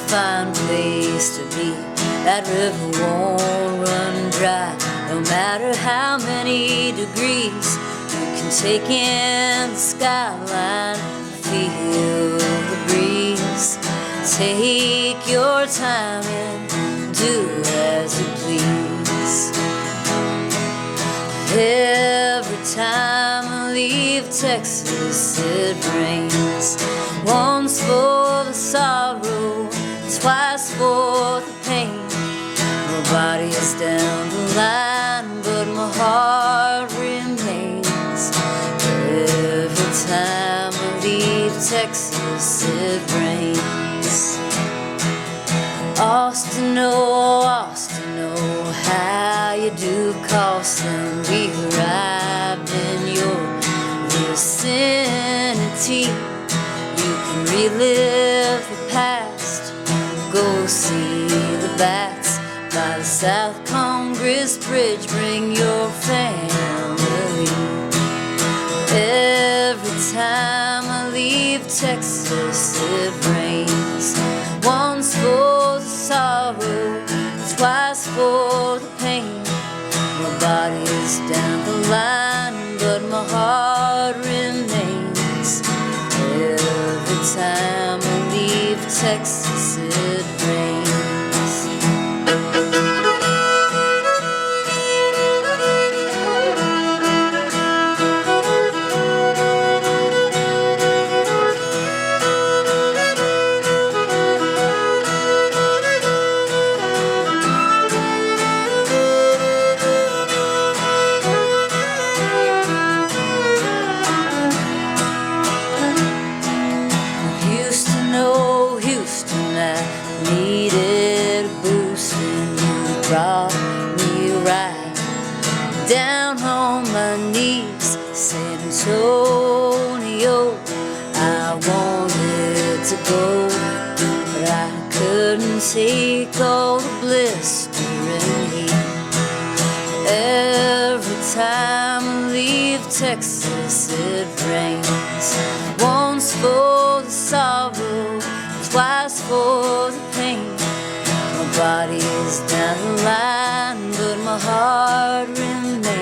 fine place to be. That river won't run dry, no matter how many degrees. You can take in the skyline, feel the breeze. Take your time and do as you please. Every time I leave Texas it rains. Once for the sorrow, twice for the pain. Nobody's down the line, but my heart remains. Every time I leave Texas it rains. Austin, oh Austin, oh, how you do Carson. We arrived in your vicinity. You can relive the past, go see the bats by the South Congress Bridge. Bring your family. Every time I leave Texas it rains. Once for the sorrow, twice for the pain. Nobody's down the line, but my heart remains. Every time I leave Texas it rains. Needed a boost and you brought me right down on my knees. San Antonio, I wanted to go, but I couldn't take all the blistering heat. Every time I leave Texas it rains. Once for the sorrow, twice for the pain. Nobody's down the line, but my heart remains.